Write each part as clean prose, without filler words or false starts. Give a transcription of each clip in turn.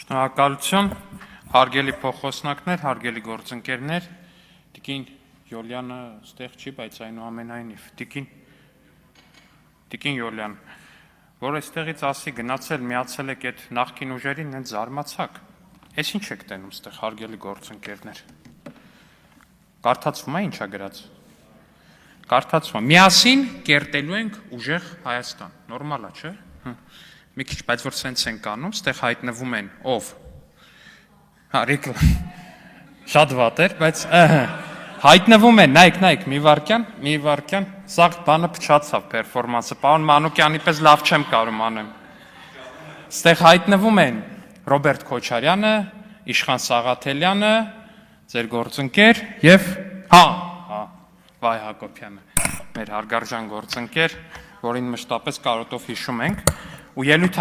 Շնորհակալություն, հարգելի փոխոսնակներ, հարգելի գործընկերներ, Տիկին Յոլյանը ստեղ չի, բայց այնուամենայնիվ, Տիկին Յոլյան, որ այստեղից ասի գնացել, միացել եք այդ նախկին ուժերին, նենց զարմացաք, ես ինչ եք տենում ստեղ, հարգելի գործընկերներ, կարդացվում է ինչա գրած, կարդացվում է, միասին կերտելու ենք ուժեղ Հայաստան, նորմալ է, չէ՞, մի քիչ, բայց որ սենց ենք անում, ստեղ հայտնվում են ով, շատ վատ էր, բայց հայտնվում են, նայք, մի վարկյան, սաղ բանը փչացավ պերֆորմանսը, պարոն Մանուկյանի պես լավ չեմ կարում անեմ, ստեղ հայտնվում են Ռոբերտ Քոչարյանը, Իշխան Սաղաթելյանը, ձեր գործընկեր և, Վայ Հակոբյանը, մեր հարգարժան գործընկեր, որին մշտապես կարոտով հիշում ենք, ու ելույթ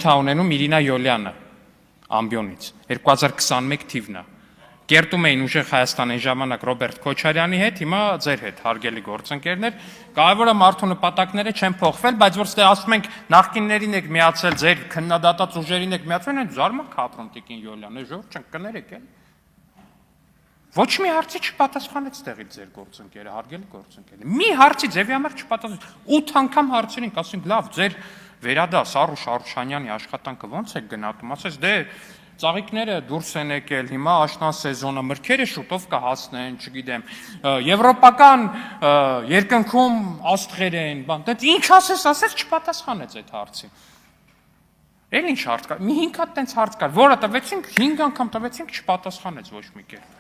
է ունենում Իրինա Յոլյանը, ամբյոնից, 2021 թիվն է, կերտում էին ուժեղ Հայաստան այն ժամանակ Ռոբերտ Քոչարյանի հետ, հիմա ձեր հետ, հարգելի գործընկերներ, կարևորը մարդու նպատակները չեն փոխվել, բայց որ ստե ասում ենք նախկիններին եք միացել, ձեր քննադատած ուժերին եք միացել, են զարմանք ապրում Տիկին Յոլյան, ժողովուրդ չենք կներեք էլ։ Ոչ մի հարցի չպատասխանեց տեղից ձեր գործընկերը, հարգելի գործընկերներ։ Մի հարցի ձևի համար չպատասխանեց։ 8 անգամ հարցերին, ասենք լավ, ձեր վերադաս Սարուշ Արուշանյանի աշխատանքը ո՞նց է գնահատում։ Ասես դե ծաղիկները դուրս են եկել, հիմա աշնան սեզոնը, մրգերը շուտով կհասնեն, չգիտեմ, եվրոպական երկնքում աստղեր են, բան, դա ինչ ասես չպատասխանեց այդ հարցին։ Էլ ինչ հարց կար, մի 5 հատ տենց հարց կար, որը տվեցինք, 5 անգամ տվեցինք, չպատասխանեց ոչ մի կերպ։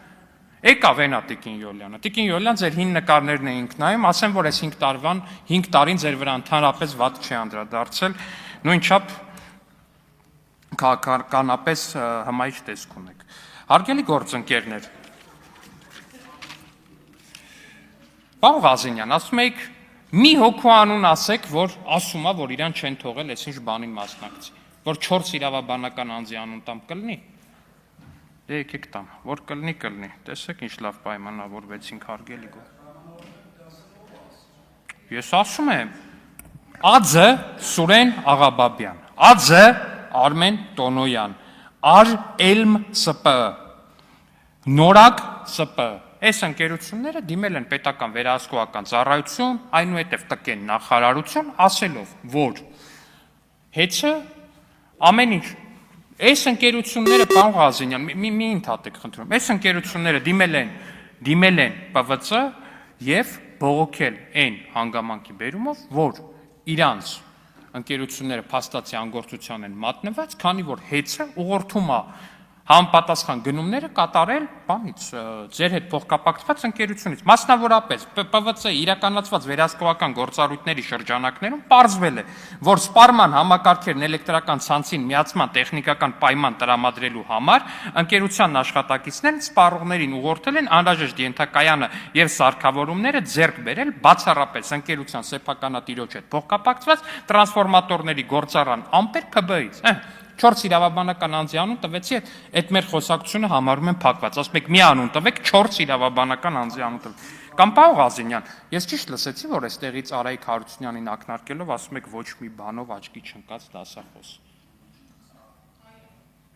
Եկավ էնա Տիկին Յոլյանը։ Տիկին Յոլյան ձեր հին նկարներն էինք նայում, ասեմ, որ այս 5 տարին ձեր վրա ընդհանրապես վատ չի անդրադարձել, նույնչափ քաղաքականապես հմայիչ տեսք ունեք։ Հարգելի գործընկերներ, պարոն Ղազենյան, ասում եք, մի հոգու անուն ասեք, որ ասում է, որ իրան չեն թողել այս ինչ բանին մասնակցի, որ 4 իրավաբանական անձի անուն տամ կլինի։ Դե եկեք տամ, որ կլինի, տեսեք ինչ լավ պայմանավորվեցինք հարգելի գո։ Ես ասում եմ, Ա.Ձ. Սուրեն Աղաբաբյան, Ա.Ձ. Արմեն Տոնոյան, Ար.Էլմ Ս.Պ. Նորակ Ս.Պ. Այս ընկերությունները դիմել են պետական վերահսկողական ծառայություն, այնուհետև տկեն նախարարություն, ասելով, որ հեծը ամեն ինչ Այս ընկերությունները, պարոն Ղազենյան, մի ընդհատեք խնդրում, այս ընկերությունները դիմել են ՊՎԾ և բողոքել այն հանգամանքի բերումով, որ իրանց ընկերությունները փաստացի անգործության են մատնված, քանի որ հեծը ուղղորդում է համապատասխան գնումները կատարել բանից, ձեր հետ փոխկապակցված ընկերությունից, մասնավորապես ՊՎԾ իրականացված վերահսկողական գործառույթների շրջանակներում պարզվել է, որ սպառման համակարգերն էլեկտրական ցանցին միացման տեխնիկական պայման տրամադրելու համար ընկերության աշխատակիցներն սպառողներին ուղղորդել են անհրաժեշտ ենթակայանը և սարքավորումները ձեռք բերել բացառապես ընկերության սեփականատիրոջ հետ փոխկապակցված տրանսֆորմատորների գործառան ամպեր ՓԲ-ից 4 իրավաբանական անձի անուն տվեցի, այդ մեր խոսակցությունը համարում են փակված, ասում եք մի անուն տվեք, 4 իրավաբանական անձի անուն տվեք, կամ պարոն Ղազենյան, ես ճիշտ լսեցի, որ այստեղից Արայիկ Հարությունյանին ակնարկելով, ասում եք ոչ մի բանով աչքի չընկած դասախոս,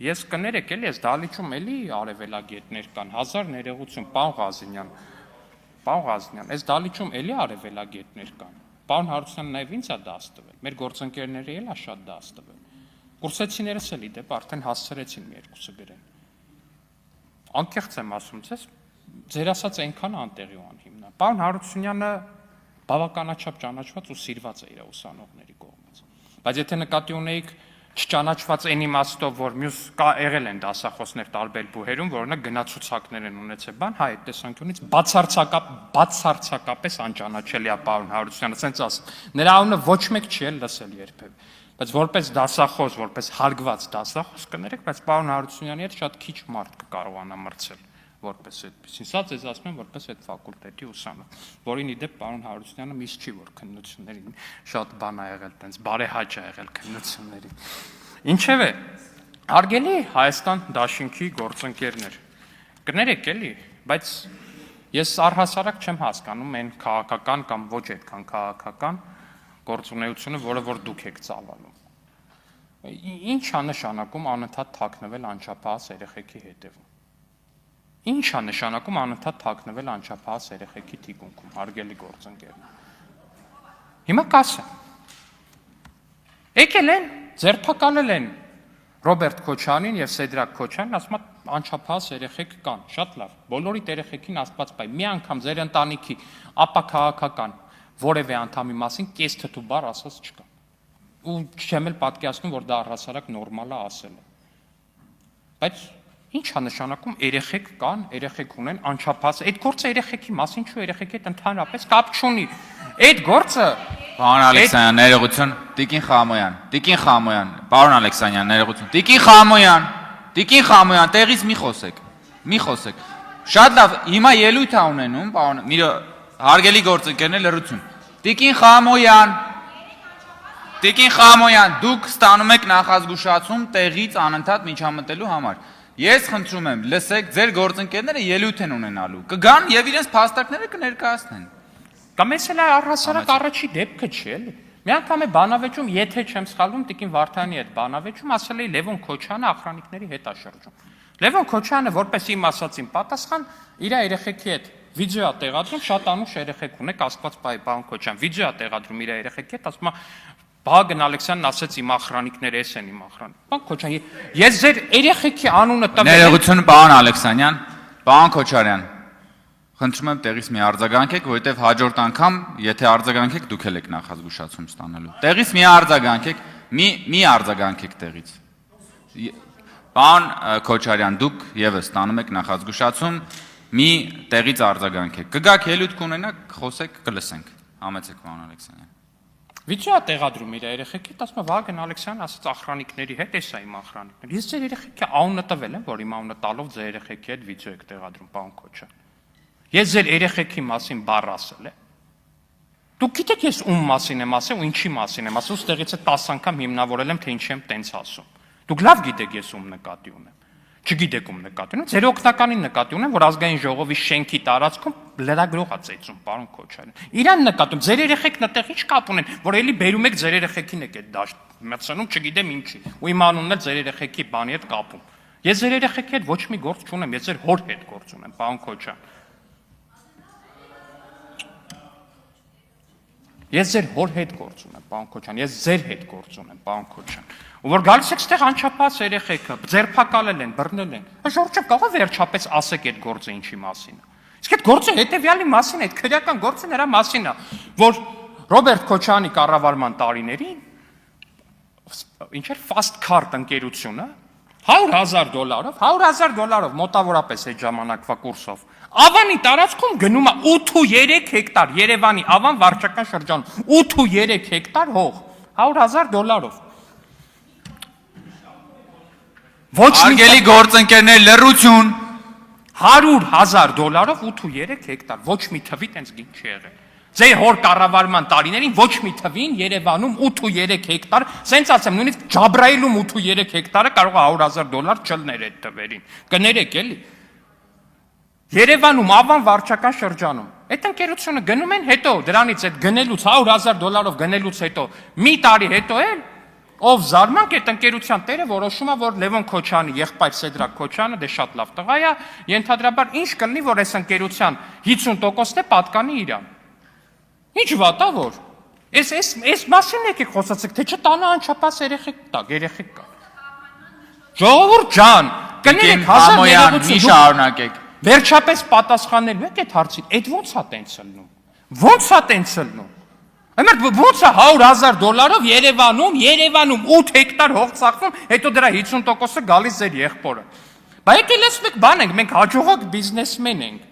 ես կներեք էլի, ես դալիճում էլի արևելագետներ կան, հազար ներողություն, պարոն Ղազենյան, այս դալիճում էլի արևելագետներ կան, պարոն Հարությունյանը նաև ինձ է դաս տվել, մեր գործընկերները էլ է շատ դաս տվել Կուրսեցիներս էլ իդեպ արդեն հասցրեցին մի երկուսը գրեն։ Անկեղծ եմ ասում ձեզ, ձեր ասած այնքան անտեղի ու անհիմն է։ Պարոն Հարությունյանը բավականաչափ ճանաչված ու սիրված է իր ուսանողների կողմից։ Բայց եթե նկատի ունեիք չճանաչված այն իմաստով, որ մյուս եղել են դասախոսներ տարբեր բուհերում, որ օրինակ գնացուցակներ են ունեցել, բան, հայ այդ տեսանկյունից բացարձակապես անճանաչելի է պարոն Հարությունյանը, ասենց ասեմ։ Նրա անունը ոչ մեկ չի էլ լսել երբևէ։ Բայց որպես դասախոս, որպես հարգված դասախոս կներեք, բայց պարոն Հարությունյանի հետ շատ քիչ մարդ կկարողանա մրցել որպես այդպեսին։ Սա ձեզ ասում եմ որպես այդ ֆակուլտետի ուսանող, որին իդեպ պարոն Հարությունյանը միշտ չի, որ քննություններին շատ բան ա եղել, տենց բարեհաճ ա եղել քննություններին։ Ինչևէ, հարգելի Հայաստան դաշինքի գործընկերներ, կներեք էլի, բայց ես առհասարակ չեմ հասկանում այն քաղաքական կամ ոչ այդքան քաղաքական գործունեությունը, որը որ դուք եք ծավալում։ Ինչ է նշանակում անընդհատ թաքնվել անչափահաս երեխեքի հետևում։ Ինչ է նշանակում անընդհատ թաքնվել անչափահաս երեխեքի թիկունքում, հարգելի գործընկերներ։ Հիմա կասեմ։ Եկել են, ձերբակալել են Ռոբերտ Քոչանին եւ Սեդրակ Քոչանին, ասում են անչափահաս երեխեք կան, շատ լավ։ Բոլորի երեխեքին Աստված բայ, մի անգամ ձեր ընտանիքի ապաքաղաքական որևէ անդամի մասին կես թթու բառ ասած չկա։ Ու չեմ էլ պատկերացնում, որ դա առհասարակ նորմալ է ասել։ Բայց ինչ է նշանակում երեխեք կան, երեխեք ունեն անչափահաս, այդ գործը երեխեքի մասին չէ, երեխեքի հետ ընդհանրապես կապ չունի։ Այդ գործը Պարոն Ալեքսանյան, ներողություն, Տիկին Խամոյան, պարոն Ալեքսանյան, ներողություն, Տիկին Խամոյան, տեղից մի խոսեք։ Շատ լավ, հիմա ելույթ է ունենում, պարոն, հարգելի գործընկերներ, լրություն։ Տիկին Խամոյան, դուք ստանում եք նախազգուշացում տեղից անընդհատ միջամտելու համար։ Ես խնդրում եմ, լսեք, ձեր գործընկերները ելույթ են ունենալու։ Կգան եւ իրենց փաստարկները կներկայացնեն։ Կամ էս էլ առհասարակ առաջի դեպքը չի էլի։ Մի անգամ է բանավեճում, եթե չեմ սխալվում, Տիկին Վարդանի հետ բանավեճում ասել է Լևոն Քոչյանը ախրանիկների հետ է շրջում։ Լևոն Քոչյանը, որպես իմ ասածին պատասխան, իր երեխեքի հետ վիդեո է տեղադրում, շատ անուշ երեխեք ունեք, Աստված բայ, պարոն Քոչյան, վիդեո է տեղադրում իր երեխեքի հետ, ասում է Բաղագն Ալեքսյանն ասեց իմ ախրանիկները էս են իմ ախրանիկ։ Պարոն Քոչյան, ես ձեր երեխեքի անունը տվել եմ։ Ներողություն, պարոն Ալեքսանյան, պարոն Քոչարյան, խնդրում եմ տեղից մի արձագանքեք, որովհետև հաջորդ անգամ, եթե արձագանքեք, դուք եք նախազգուշացում ստանալու։ Տեղից մի արձագանքեք, մի արձագանքեք տեղից։ Պարոն Քոչարյան, դուք եւս ստանում եք նախազգուշացում, մի տեղից արձագանքեք։ Կգաք ելույթ կունենաք, խոսեք, կլսենք։ Համեցեք, պարոն Ալեքսանյան։ Վիդեո տեղադրում իր երեխեքի, ասում է Վահագն Ալեքսյանն ասաց ախրանիկների հետ, էս է իմ ախրանիկները։ Ես ձեր երեխեքի անունը տվել եմ, որ իմ անունը տալով ձեր երեխեքի հետ վիդեո եք տեղադրում, պարոն Քոչյան։ Ես ձեր երեխեքի մասին բառ ասել եմ։ Դուք գիտեք ես ում մասին եմ ասել ու ինչի մասին եմ ասել, ուստեղից է 10 անգամ հիմնավորել եմ, թե ինչի եմ տենց ասում։ Դուք լավ գիտեք ես ում նկատի ունեմ։ Չգիտեք ում նկատի ունեմ, ձեր օգնականին նկատի ունեմ, որ ազգային ժողովի շենքի տարածքում լրագրող է ծեծում, պարոն Քոչարյան։ Իրան նկատում, ձեր երեխեքն այդտեղ ինչ կապ ունեն, որ էլի բերում եք ձեր երեխեքին եք այդ դաշտ մտցնում, չգիտեմ ինչի։ Ու իմ անունն էլ ձեր երեխեքի բանի հետ կապում։ Ես ձեր երեխեքի հետ ոչ մի գործ չունեմ, ես ձեր հոր հետ գործ ունեմ, պարոն Քոչյան։ Ես ձեր հոր հետ գործ ունեմ, պարոն Քոչյան, ես ձեր հետ գործ ունեմ, պարոն Քոչյան։ Ու որ գալիս եք ստեղ անչափահաս երեխեքը, ձերբակալել են, բռնել են։ Ժողովուրդ կարող է վերջապես ասեք այդ գործը ինչի մասին է։ Իսկ այդ գործը հետեւյալի մասին է, այդ քրեական գործը նրա մասին է, որ Ռոբերտ Քոչյանի կառավարման տարիներին ինչ էր Fast Card ընկերությունը $100,000 մոտավորապես այդ ժամանակվա կուրսով Ավանի տարածքում գնում է 8.3 հեկտար Երևանի Ավան վարչական շրջանում 8.3 հեկտար հող $100,000 Արգելի գործընկերներ լրություն $100,000 8.3 հեկտար ոչ մի թվի տենց գին չի եղել Ձեր հոր կառավարման տարիներին ոչ մի թվին Երևանում 8.3 հեկտար սենց ասեմ նույնիսկ Ջաբրայիլում 8.3 հեկտարը կարող է $100,000 չլներ այդ թվերին կներեք էլի Երևանում Ավան վարչական շրջանում այդ ընկերությունը գնում են հետո դրանից այդ գնելուց $100,000 գնելուց հետո մի տարի հետո էլ ով զարմանք այդ ընկերության տերը որոշում է որ Լևոն Քոչյանի եղբայր Սեդրակ Քոչյանը դե շատ լավ տղա է ենթադրաբար ինչ կլինի որ այս ընկերության 50%-ն է պատկանի իրան Ինչ վատ է որ Այս մասին եկեք խոսացեք թե չտանը անչափահաս երեխեք կա Ժողովուրդ ջան կներեք հազար մի շարունակեք Վերջապես պատասխանելու եք այդ հարցին այդ ո՞նց է տենց լնում Ոնց է $100,000-ով Երևանում 8 հեկտար հող ծախվում, հետո դրա 50%-ը գալիս ձեր եղբորը։ Բայց եկել ես մեկ բան ենք, մենք հաջողակ բիզնեսմեն ենք։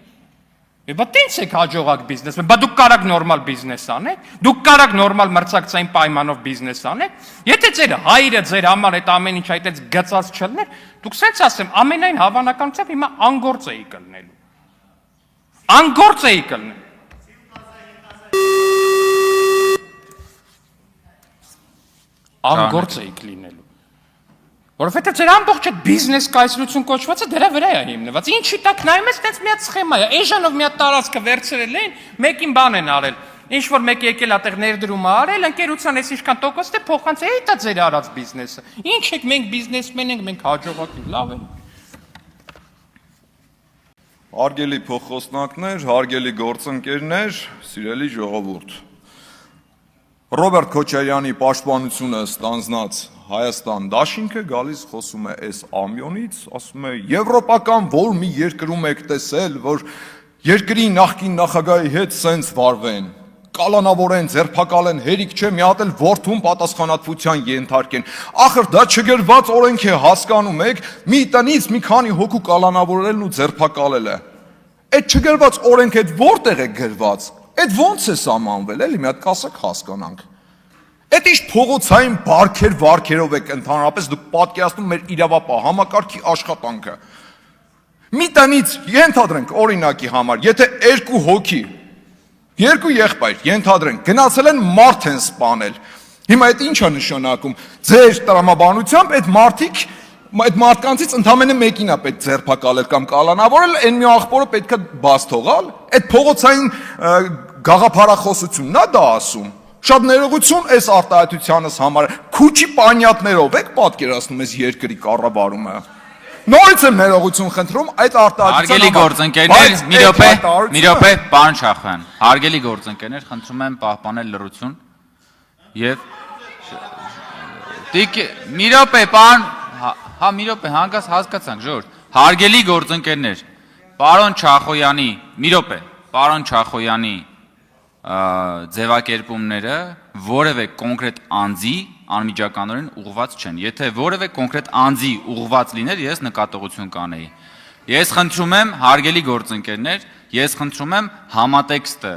Բա տենց եք հաջողակ բիզնեսմեն, բա դուք կարաք նորմալ բիզնես անեք, դուք կարաք նորմալ մրցակցային պայմանով բիզնես անեք։ Եթե ձեր հայրը ձեր համար այդ ամեն ինչ այդպես գծած չլներ, դուք սենց ասեմ, ամենայն հավանականությամբ հիմա անգործ էի կլնելու։ Անգործ էի կլնել։ Անգործ էիք լինելու։ Որովհետև ձեր ամբողջ այդ բիզնես կայսրություն կոչվածը դրա վրա է հիմնված։ Ինչի տակ նայում ես, տենց մի հատ սխեմա է։ Էժանով մի հատ տարածքը վերցրել են, մեկին բան են արել։ Ինչ որ մեկ եկել ատեղ ներդրում է արել, ընկերության էս ինչքան տոկոս թե փոխանց է, դա ձեր արած բիզնեսը։ Ինչ եք մենք բիզնեսմեն ենք, մենք հաջողակ ենք, լավ է։ Հարգելի փոխոսնակներ, հարգելի գործընկերներ, սիրելի ժողովուրդ։ Ռոբերտ Քոչարյանի պաշտպանությունը ստանձնած Հայաստան դաշինքը գալիս խոսում է այս ամյոնից, ասում է եվրոպական որ մի երկրում եք տեսել, որ երկրի նախկին նախագահի հետ սենց վարվեն, կալանավորեն, ձերբակալեն, հերիք չէ մի հատ էլ որդուն պատասխանատվության ենթարկեն։ Ախր դա չգրված օրենք է, հասկանում եք, մի տնից մի քանի հոգու կալանավորելն ու ձերբակալելը։ Այդ չգրված օրենք այդ որտեղ է գրված։ Այդ ո՞նց է սահմանվել, էլի մի հատ կասեք հասկանանք։ Այդ ինչ փողոցային բարքերով եք ընդհանրապես դուք պատկերացնում մեր իրավապահ համակարգի աշխատանքը։ Մի տնից ենթադրենք օրինակի համար, եթե երկու հոգի, երկու եղբայր ենթադրենք գնացել են մարդ են սպանել։ Հիմա այդ ի՞նչ է նշանակում։ Ձեր տրամաբանությամբ այդ մարդիկ այդ մարդկանցից ընդամենը մեկին է պետք ձերբակալել կամ կալանավորել, այն մի աղբորը պետք է բաց թողալ։ Այդ փողոցային գաղափարախոսությունն է դա ասում։ Շատ ներողություն այս արտահայտությանս համար։ Քուչի պանյատներով եք պատկերացնում այս երկրի կառավարումը։ Նորից եմ ներողություն խնդրում այդ արտահայտության Հարգելի գործընկերներ, մի րոպե, պարոն Շախոյան։ Հարգելի գործընկերներ, խնդրում եմ պահպանել լռություն եւ մի րոպե, պարոն, հա մի րոպե, հանգած հասկացանք, ժողովուրդ։ Հարգելի գործընկերներ, պարոն Շախոյանի, մի րոպե, պարոն Շախոյանի ձևակերպումները որևէ կոնկրետ անձի անմիջականորեն ուղղված չեն։ Եթե որևէ կոնկրետ անձի ուղղված լիներ, ես նկատողություն կանեի։ Ես խնդրում եմ, հարգելի գործընկերներ, ես խնդրում եմ համատեքստը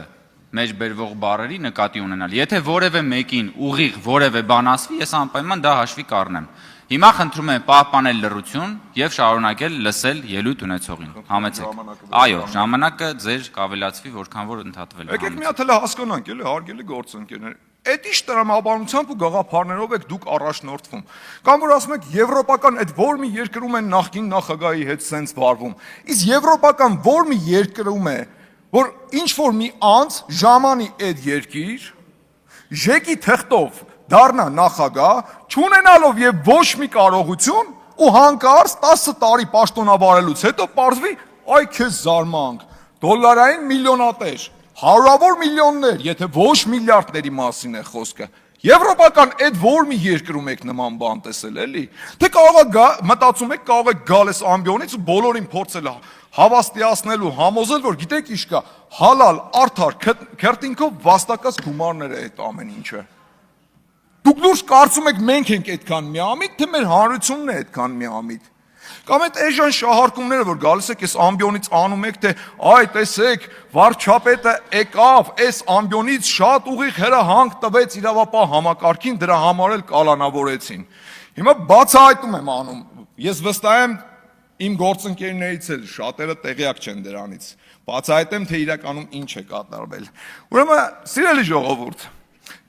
մեջ բերվող բառերի նկատի ունենալ։ Եթե որևէ մեկին ուղիղ որևէ բան ասվի, ես անպայման դա հաշվի կառնեմ։ Հիմա խնդրում եմ պահպանել լռություն եւ շարունակել լսել ելույթ ունեցողին։ Համեցեք։ Այո, ժամանակը ձեր կավելացվի, որքան որ ընդհատվել է։ Եկեք մի հատ էլ հասկանանք, էլի հարգելի գործընկերներ։ Այդ ինչ տրամաբանությամբ ու գաղափարներով եք դուք առաջնորդվում։ Կամ որ ասում եք եվրոպական այդ որ մի երկրում են նախկին նախագահի հետ սենց վարվում։ Իսկ եվրոպական որ մի երկրում է, որ ինչ որ մի անձ ժամանի այդ երկիր, ժեկի թղթով դառնա նախագահ, չունենալով եւ ոչ մի կարողություն ու հանկարծ 10 տարի պաշտոնավարելուց հետո պարզվի, այ քեզ զարմանք, դոլարային միլիոնատեր, հարյուրավոր միլիոններ, եթե ոչ միլիարդների մասին է խոսքը։ Եվրոպական այդ որ մի երկրում եք նման բան տեսել, էլի։ Թե կարող է մտածում եք, կարող եք գալ այս ամբիոնից ու բոլորին փորձել հավաստիացնել ու համոզել, որ գիտեք ինչ կա, հալալ, արդար, քերտինքով վաստակած գումարներ է այդ ամեն ինչը։ Դուք լուրջ կարծում եք մենք ենք այդքան միամիտ, թե մեր հանրությունն է այդքան միամիտ։ Կամ այդ էժան շահարկումները, որ գալիս եք այս ամբիոնից անում եք, թե այ տեսեք, վարչապետը եկավ, այս ամբիոնից շատ ուղիղ հրահանգ տվեց իրավապահ համակարգին, դրա համար էլ կալանավորեցին։ Հիմա բացահայտում եմ անում, ես վստահ եմ իմ գործընկերներից էլ շատերը տեղյակ չեն դրանից։ Բացահայտեմ, թե իրականում ինչ է կատարվել։ Ուրեմն, սիրելի ժողովուրդ,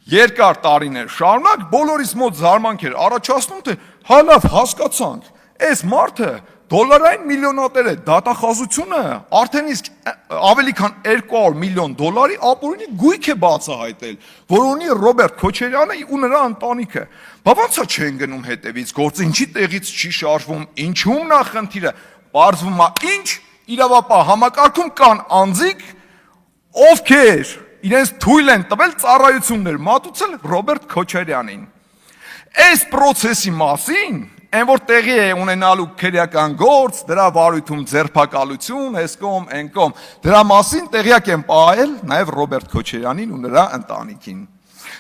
երկար տարիներ շարունակ բոլորիս մոտ զարմանք էր առաջացնում, թե հա լավ հասկացանք, այս մարդը դոլարային միլիոնատեր է, դատախազությունը արդեն իսկ ավելի քան 200 միլիոն դոլարի ապօրինի գույք է բացահայտել, որ ունի Ռոբերտ Քոչարյանը ու նրա ընտանիքը։ Բա ո՞նց է չեն գնում հետևից, գործը ինչի տեղից չի շարժվում, ինչու՞մն է խնդիրը։ Պարզվում է ինչ իրավապահ համակարգում կան անձիկ, ովքեր իրենց թույլ են տվել ծառայություններ մատուցել Ռոբերտ Քոչարյանին։ Այս process-ի մասին, այն որ տեղի է ունենալու քրեական գործ, դրա վարույթում ձերբակալություն, այս կողմ, այն կողմ, դրա մասին տեղյակ են պահել նաև Ռոբերտ Քոչարյանին ու նրա ընտանիքին։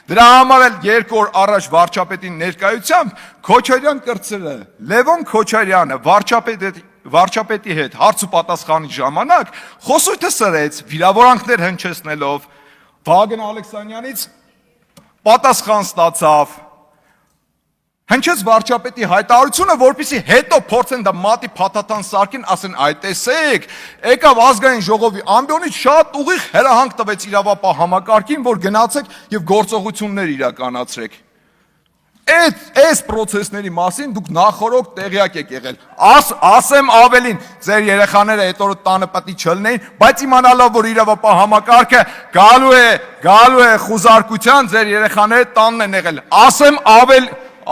Դրա համար էլ 2 օր առաջ վարչապետի ներկայությամբ Քոչարյան կրծերը Լևոն Քոչարյանը վարչապետի հետ հարց ու պատասխանի ժամանակ խոսույթը սրեց վիրավորանքներ հնչեցնելով, Վագն Ալեքսանյանից պատասխան ստացավ, հնչեց վարչապետի հայտարարությունը, որպեսզի հետո փորձեն դա մատի փաթաթան սարքին, ասեն այ տեսեք, եկավ ազգային ժողովի ամբիոնից շատ ուղիղ հրահանգ տվեց իրավապահ համակարգին, որ գնացեք եւ գործողություններ իրականացրեք։ Այս process-ների մասին դուք նախորոք տեղյակ եք եղել։ Ասեմ ավելին, ձեր երեխաները այդ օրը տանը պետք չլինեին, բայց իմանալով, որ իրավապահ համակարգը գալու է խուզարկության, ձեր երեխաները տանն են եղել։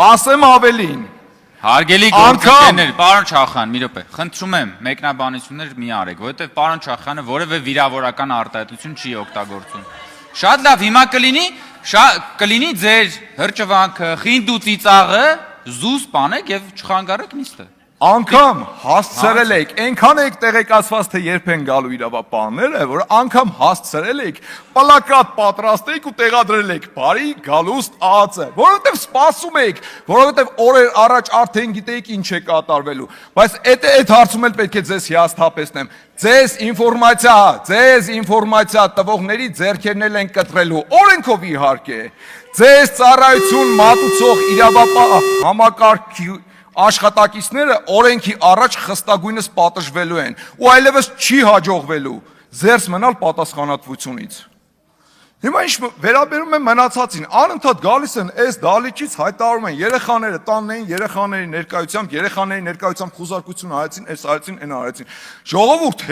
Ասեմ ավելին։ Հարգելի գործընկերներ, պարոն Չախյան, մի րոպե, խնդրում եմ մեկնաբանություններ մի արեք, որովհետև պարոն Չախյանը որևէ վիրավորական արտահայտություն չի օգտագործում։ Շատ լավ, հիմա կլինի ձեր հրճվանքը, խինդ ու ծիծաղը, զուս պանեք եւ չխանգարեք նիստը։ Անգամ հասցրել եք, այնքան եք տեղեկացված, թե երբ են գալու իրավապահները, որ անգամ հասցրել եք, պլակատ պատրաստեք ու տեղադրել եք բարի գալուստ ԱԱՑ-ը, որովհետև սպասում եք, որովհետև օրեր առաջ արդեն գիտեիք ինչ է կատարվելու, բայց այդ հարցում էլ պետք է ձեզ հիասթափեցնեմ, ձեզ ինֆորմացիա տվողների ձեռքերն են կտրելու, օրենքով իհարկե, ձեզ ծառայություն մատուցող իրավապահ համակարգի աշխատակիցները օրենքի առաջ խստագույնս պատժվելու են ու այլևս չի հաջողվելու զերծ մնալ պատասխանատվությունից։ Հիմա ինչ վերաբերում է մնացածին, անընդհատ գալիս են այս դալիճից հայտարարում են երեխաները տանն էին, երեխաների ներկայությամբ խուզարկություն արեցին, այս արեցին, այն արեցին։ Ժողովուրդ,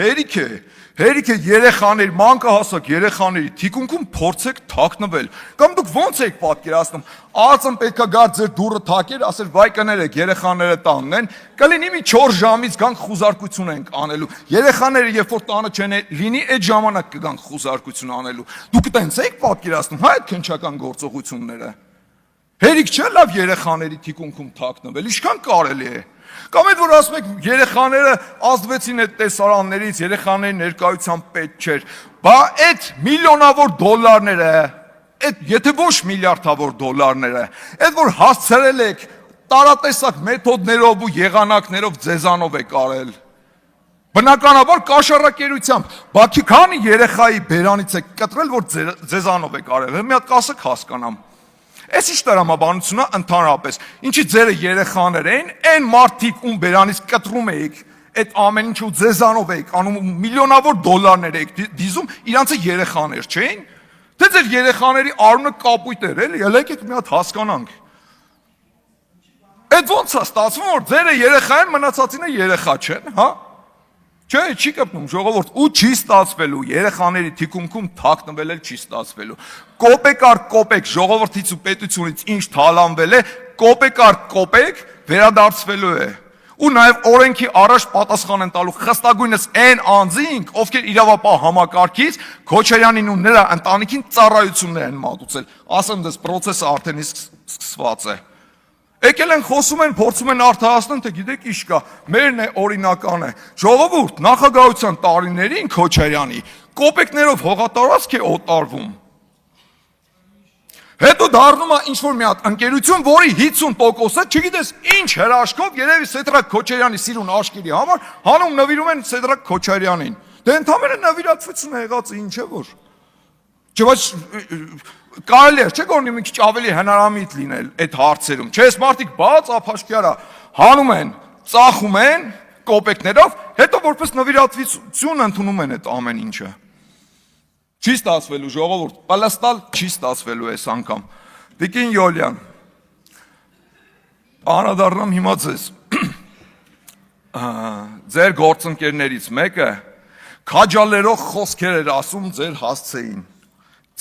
հերիք է երեխաների, մանկահասակ երեխաների թիկունքում փորձեք թաքնվել։ Կամ դուք ո՞նց եք պատկերացնում, ԱԱՑ-ն պետքա գար ձեր դուռը թակեր, ասել վայ կներեք, երեխաները տանն են, կլինի մի 4 ժամից գանք խուզարկություն ենք անելու։ Երեխաները երբ որ տանը չեն լինի, այդ ժամանակ կգանք խուզարկություն անելու։ Դուք տենց եք պատկերացնում, հա այդ քննչական գործողությունները։ Հերիք չէ լավ երեխաների թիկունքում թաքնվել, ինչքան կարելի է։ Կամ այդ որ ասում եք երեխաները ազդվեցին այդ տեսարաններից, երեխաների ներկայությամբ պետք չէր, բա այդ միլիոնավոր դոլարները, եթե ոչ միլիարդավոր դոլարները, այդ որ հասցրել եք տարատեսակ մեթոդներով ու եղանակներով ձեզանով եք արել։ Բնականաբար կաշառակերությամբ, բակի քանի երեխայի բերանից եք կտրել, որ ձեզանով եք արել, մի հատ կասեք հասկանամ։ Այս ինչ տրամաբանությունն է ընդհանրապես, ինչի ձերը երեխաներ էին, այն մարդիկ ում բերանից կտրում էիք, այդ ամեն ինչ ու ձեզանով էիք անում, միլիոնավոր դոլարներ էիք դիզում, իրանցը երեխաներ չէին, թե ձեր երեխաների արունը կապույտ էր, էլի, ելեք մի հատ հասկանանք։ Այդ ոնց է ստացվում, որ ձերը երեխա են, մնացածինը երեխա չեն, հա։ Չէ, չի կպնում ժողովուրդ ու չի ստացվելու, երեխաների թիկունքում թաքնվել էլ չի ստացվելու։ Կոպեկ առ կոպեկ ժողովրդից ու պետությունից ինչ թալանվել է, կոպեկ առ կոպեկ վերադարձվելու է։ Ու նաև օրենքի առաջ պատասխան են տալու խստագույնս այն անձինք, ովքեր իրավապահ համակարգից Քոչարյանին ու նրա ընտանիքին ծառայություններ են մատուցել։ Ասեմ դες process-ը արդեն իսկ սկսված է։ Եկել են խոսում են, փորձում են արդարացնել, թե գիտեք ինչ կա, մերն է օրինական է։ Ժողովուրդ, նախագահության տարիներին Քոչարյանի կոպեկներով հողատարածք է օտարվում։ Հետո դառնում է ինչ-որ մի հատ ընկերություն, որի 50%-ը չգիտես ինչ հրաշքով երևի Սեդրակ Քոչարյանի սիրուն աշկերի համար հանում նվիրում են Սեդրակ Քոչարյանին։ Դե ընդհանրապես նվիրատվություն է եղած, ինչ է որ։ Չէ՞ բայց կարելի է, չէ՞ որ մի քիչ ավելի հնարամիտ լինել այդ հարցերում։ Չէ՞ այս մարդիկ բաց ափաշկյարա հանում են, ծախում են կոպեկներով, հետո որպես նվիրատվություն ընդունում են այդ ամեն ինչը։ Չի ստացվելու ժողովուրդ, պլստալ չի ստացվելու այս անգամ։ Տիկին Յոլյան, անդրադառնամ հիմա ձեզ։ Ձեր գործընկերներից մեկը քաջալերող խոսքեր էր ասում ձեր հասցեին։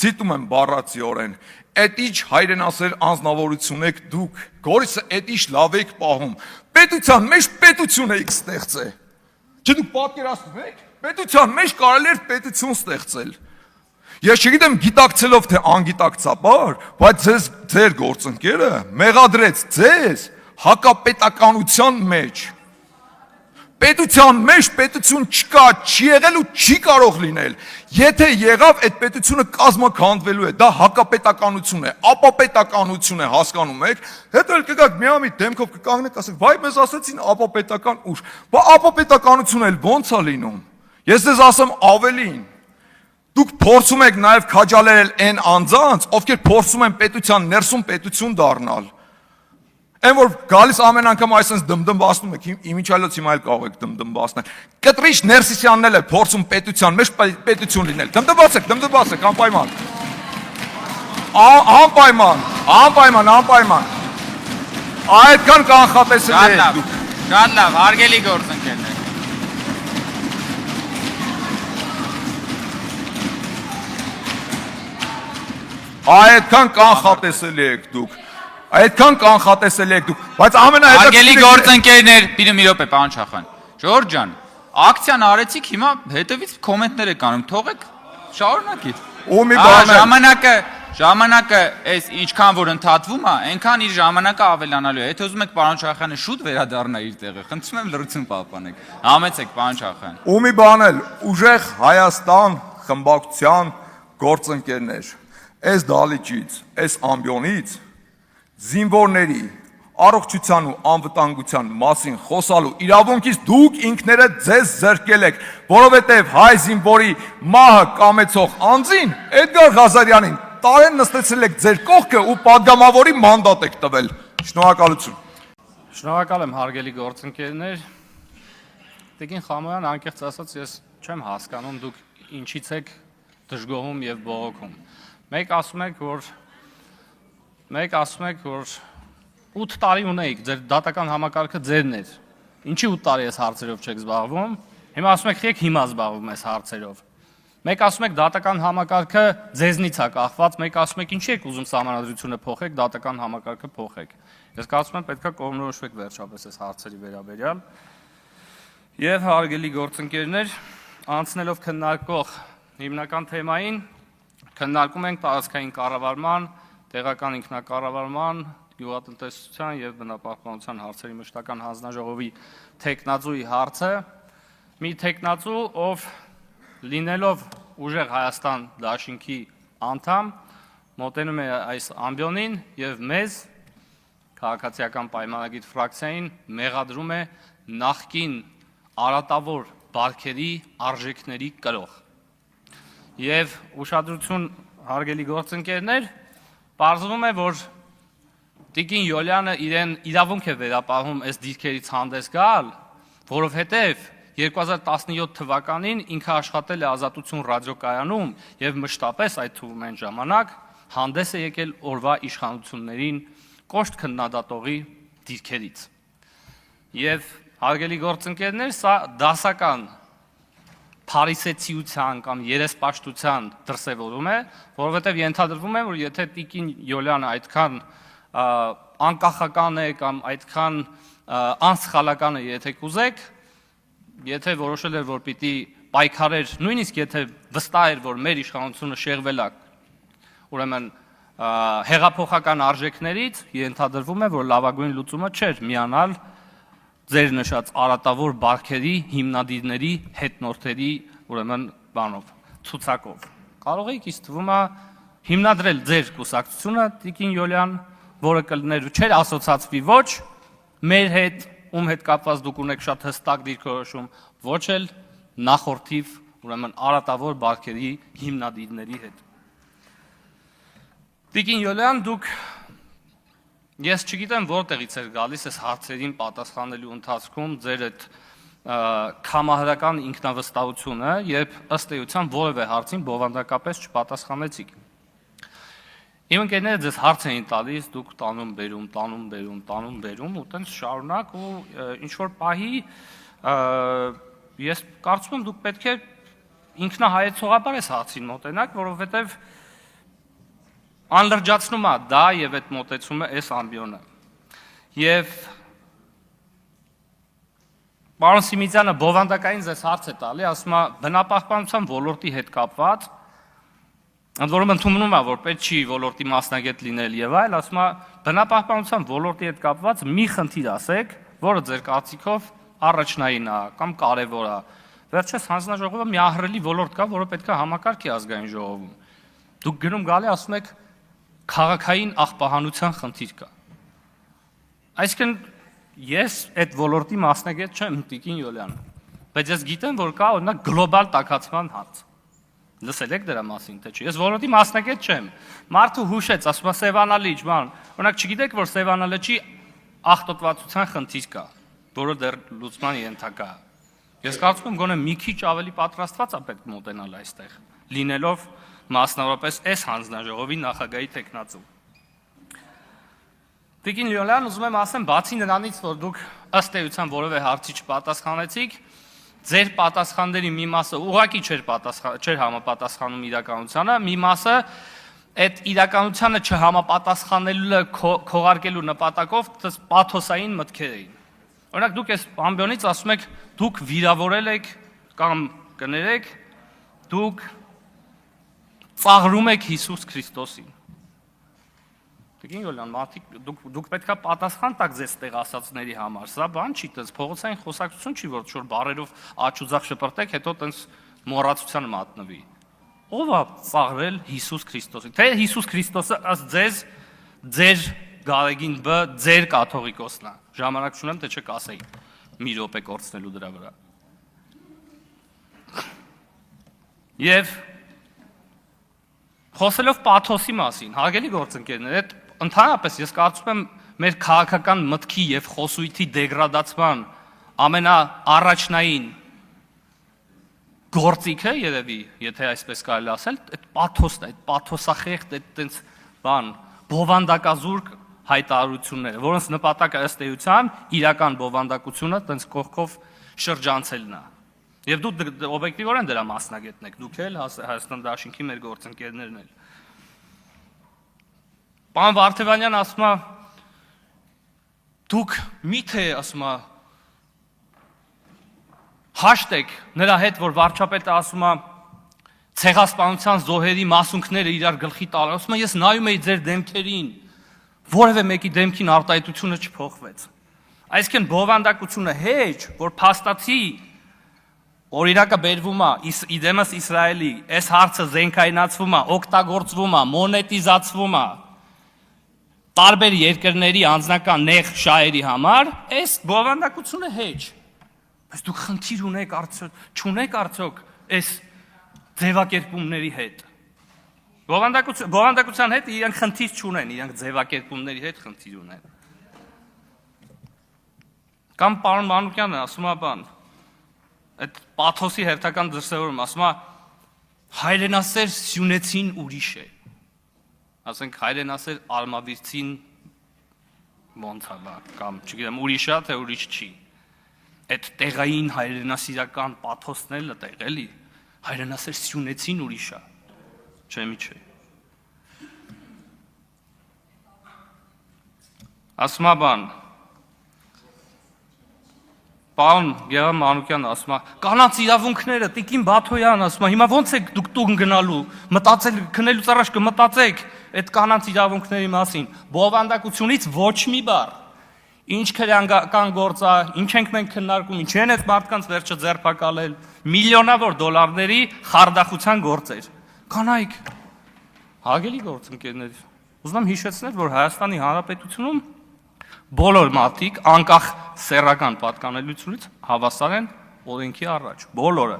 Ցիտում եմ բառացիորեն, «Էդ ինչ հայրենասեր անձնավորություն եք դուք, Գորիսը էդ ինչ լավ եք պահում, պետության մեջ պետություն եք ստեղծել»։ Չէ՞ դուք պատկերացնում եք, պետության մեջ կարելի էր պետություն ստեղծել։ Ես չգիտեմ գիտակցելով թե անգիտակցաբար, բայց ձեր գործընկերը մեղադրեց ձեզ հակապետականության մեջ։ Պետության մեջ պետություն չկա, չի եղել ու չի կարող լինել։ Եթե եղավ, այդ պետությունը կազմաքանդվելու է, դա հակապետականություն է, ապապետականություն է, հասկանում եք։ Հետո էլ կգաք միամիտ դեմքով կկանգնեք, ասեք, վայ մեզ ասեցին ապապետական ուժ։ Բա ապապետականություն էլ ո՞նց է լինում։ Ես ձեզ ասեմ ավելին։ Դուք փորձում եք նաև քաջալերել այն անձանց, ովքեր փորձում են պետության ներսում պետություն դառնալ։ Այն որ գալիս ամեն անգամ այսպես դմդմբացնում եք, իմիջիալոց հիմա էլ կարող եք դմդմբացնել։ Կտրիչ Ներսիսյանն էլ է փորձում պետության մեջ պետություն լինել։ Դմդմբացեք, անպայման։ Անպայման։ Այդքան կանխատեսելի եք դուք։ Շատ լավ, հարգելի գործընկերներ։ Այդքան կանխատեսելի եք դուք։ Այդքան կանխատեսելի եք դուք, բայց Հարգելի ամենահետաքրքիրը գործընկերներ, մի րոպե, պարոն Շախան։ Ժորժ ջան, ակցիան արեցիք, հիմա հետևից կոմենտներ եք անում, թողեք, շարունակիր։ ու մի բան Ժամանակը այս ինչքան որ ընդհատվում է, այնքան իր ժամանակը ավելանալու է։ Եթե ուզում եք պարոն Շախյանը շուտ վերադառնա իր տեղը, խնդրում եմ լրություն պահպանեք։ Համեցեք պարոն Շախյան։ ու մի բան էլ, ուժեղ Հայաստան խմբակցության գործընկերներ, այս դալիճից, այս ամբիոնից զինվորների առողջության ու անվտանգության մասին խոսալու իրավունքից դուք ինքներդ ձեզ զրկել եք, որովհետև հայ զինվորի մահը կամեցող անձին Էդգար Ղազարյանին տարեն նստեցրել եք ձեր կողքը ու падգամավորի մանդատ եք տվել։ Շնորհակալություն։ Շնորհակալ եմ հարգելի գործընկերներ։ Տիկին Խամոյան, անկեղծ ասած, ես չեմ հասկանում դուք ինչից եք դժգոհում եւ բողոքում։ Մեկ ասում եք, որ 8 տարի ունեիք, ձեր դատական համակարգը ձերն էր։ Ինչի 8 տարի այս հարցերով չեք զբաղվում։ Հիմա ասում եք, հիմա զբաղվում ես հարցերով։ Մեկ ասում եք դատական համակարգը ձեզնից է կախված, մեկ ասում եք ինչի եք ուզում սահմանադրությունը փոխեք, դատական համակարգը փոխեք։ Ես կարծում եմ պետքա կողմնորոշվեք վերջապես այս հարցերի վերաբերյալ։ Եվ հարգելի գործընկերներ, անցնելով քննարկող հիմնական թեմային, քննարկում ենք տարածքային կառավարման, տեղական ինքնակառավարման, գյուղատնտեսության եւ բնապահպանության հարցերի մշտական հանձնաժողովի տեխնացուի հարցը։ Մի տեխնացու, ով լինելով ուժեղ Հայաստան դաշինքի անդամ, մոտենում է այս ամբիոնին եւ մեզ քաղաքացիական պայմանագիր ֆրակցիային մեղադրում է նախկին արատավոր բարքերի արժեքների կրող։ Եվ ուշադրություն հարգելի գործընկերներ, պարզվում է, որ Տիկին Յոլյանը իրեն իրավունք է վերապահում այս դիրքերից հանդես գալ, որովհետև 2017 թվականին ինքը աշխատել է Ազատություն ռադիոկայանում եւ մշտապես այդ թվում այն ժամանակ հանդես է եկել օրվա իշխանություններին կոշտ քննադատողի դիրքերից։ Եվ հարգելի գործընկերներ, սա դասական փարիսեցիության կամ երեսպաշտության դրսևորում է, որովհետև ենթադրվում է, որ եթե Տիկին Յոլյանը այդքան անկախական է կամ այդքան անսխալական է, եթե կուզեք, եթե որոշել էր, որ պիտի պայքարեր, նույնիսկ եթե վստահ էր, որ մեր իշխանությունը շեղվել է, ուրեմն հեղափոխական արժեքներից, ենթադրվում է, որ լավագույն լուծումը չէր միանալ ձեր նշած արատավոր բարքերի, հիմնադիրների, հետնորդերի, ուրեմն բանով, ցուցակով։ Կարող եք ինձ թվում է հիմնադրել ձեր կուսակցությունը, Տիկին Յոլյան, որը կլներ չէր ասոցացվի ոչ մեր հետ, ում հետ կապված դուք ունեք շատ հստակ դիրքորոշում, ոչ էլ նախորդիվ, ուրեմն արատավոր բարքերի հիմնադիրների հետ։ Տիկին Յոլյան, դուք ես չգիտեմ որտեղից էր գալիս այս հարցերին պատասխանելու ընթացքում ձեր այդ կամահարական ինքնավստահությունը, երբ ըստ էության որևէ հարցին բովանդակապես չպատասխանեցիք։ Իմ ընկերները ձեզ հարց էին տալիս, դուք տանում բերում ու տենց շարունակ ու ինչ-որ պահի ես կարծում եմ դուք պետք է ինքնահայեցողաբար այս հարցին մոտենաք, որովհետև անլրջացնում է դա եւ այդ մոտեցումը այս ամբիոնը։ Եվ պարոն Սիմիցյանը բովանդակային ձեզ հարց է տալի, ասում է բնապահպանության ոլորտի հետ կապված, ընդ որում ընդունում է, որ պետք չի ոլորտի մասնագետ լինել եւ այլ, ասում է բնապահպանության ոլորտի հետ կապված մի խնդիր ասեք, որը ձեր կարծիքով առաջնային է կամ կարևոր է։ Վերջերս հանձնաժողովը մի ահռելի ոլորտ կա, որը պետք է համակարգի ազգային ժողովում։ Դուք գնում գալի ասում եք քաղաքային աղբահանության խնդիր կա։ Այսինքն ես այդ ոլորտի մասնագետ չեմ, Տիկին Յոլյանը, բայց ես գիտեմ, որ կա օրինակ գլոբալ տաքացման հարց։ Լսել եք դրա մասին, թե չէ։ Ես ոլորտի մասնագետ չեմ։ Մարդու հուշեց, ասում է Սևանալիճ, բան։ Օրինակ չգիտեք, որ Սևանալիճի աղտոտվածության խնդիր կա, որը դեռ լուծման ենթակա է։ Ես կարծում եմ գոնե մի քիչ ավելի պատրաստված է պետք մոտենալ այստեղ, լինելով մասնավորապես այս հանձնաժողովի նախագահի տեխնացու։ Տիկին Լիոնյան, ուզում եմ ասեմ, բացի նրանից, որ դուք ըստ էության որևէ հարցի չպատասխանեցիք, ձեր պատասխանների մի մասը ուղղակի չէր համապատասխանում իրականությանը, մի մասը այդ իրականությանը չհամապատասխանելը քողարկելու նպատակով պաթոսային մտքեր էին։ Օրինակ դուք այս ամբիոնից ասում եք, դուք վիրավորել եք կամ կներեք, դուք ծաղրում եք Հիսուս Քրիստոսին։ Տիկին Լիոնյան, մարդիկ դուք պետքա պատասխան տաք ձեզ տեղ ասածների համար։ Սա բան չի, տես փողոցային խոսակցություն չի, որ շուտ բարերով աչուձախ շպրտեք, հետո տես մոռացության մատնվի։ Ո՞վ է ծաղրել Հիսուս Քրիստոսին։ Թե Հիսուս Քրիստոսը ըստ ձեր Գարեգին B ձեր կաթողիկոսն է։ Ժամանակ չունեմ, թե չեք ասեի մի րոպե կորցնելու դրա վրա։ Եվ խոսելով պաթոսի մասին, հարգելի գործընկերներ, այդ ընդհանրապես ես կարծում եմ մեր քաղաքական մտքի եւ խոսույթի դեգրադացման ամենաառաջնային գործիքը երևի, եթե այսպես կարելի ասել, այդ պաթոսն է, այդ պաթոսախեղդ, այդ տենց բան, բովանդակազուրկ հայտարարությունները, որոնց նպատակը ըստ էության իրական բովանդակությունը տենց կողքով շրջանցելն է։ Եվ դուք օբյեկտիվորեն դրա մասնագետն եք, դուք էլ Հայաստան Դաշինքի մեր գործընկերներն էլ։ Պարոն Վարդևանյան ասում է, դուք միթե ասում է հաշտեք նրա հետ, որ վարչապետը ասում է ցեղասպանության զոհերի մասունքները իրար գլխի տալ, ասում է ես նայում եի ձեր դեմքերին, որևէ մեկի դեմքին արտահայտությունը չփոխվեց։ Այսինքն բովանդակությունը հեչ, որ փաստացի օրինակը բերվում է իդեմս Իսրայելի, այս հարցը զենքայնացվում է, օգտագործվում է, մոնետիզացվում է տարբեր երկրների անձնական նեղ շահերի համար, այս բովանդակությունը հեչ։ Բայց դուք խնդիր չունեք արդյոք այս ձևակերպումների հետ։ Բովանդակության հետ իրենք խնդիր չունեն, իրենք ձևակերպումների հետ խնդիր ունեն։ Կամ պարոն Մանուկյանը ասում է բան, այդ պաթոսի հերթական դրսևորում ասում է հայրենասեր սյունեցին ուրիշ է։ Ասենք հայրենասեր ալմավիրցին ոնց է բա, կամ չգիտեմ ուրիշ է, թե ուրիշ չի։ Այդ տեղային հայրենասիրական պաթոսն էլ տեղ էլի, հայրենասեր սյունեցին ուրիշ է, չէ մի չէ։ Ասում է բան, պարոն Գևամ Մանուկյանը ասում է, կանանց իրավունքները, Տիկին Բաթոյան ասում է, հիմա ոնց եք դուք տուն գնալու, մտածել, քնելուց առաջ կմտածեք այդ կանանց իրավունքների մասին, բովանդակությունից ոչ մի բառ, ինչ քրեական գործ է, ինչ ենք մենք քննարկում, ինչ են այդ մարդկանց վերջը ձերբակալել, միլիոնավոր դոլարների խարդախության գործեր։ Կանայք, հարգելի գործընկերներ, ուզում եմ հիշեցնել, որ Հայաստանի Հանրապետությունում բոլոր մարդիկ, անկախ սեռական պատկանելությունից հավասար են օրենքի առաջ, բոլորը։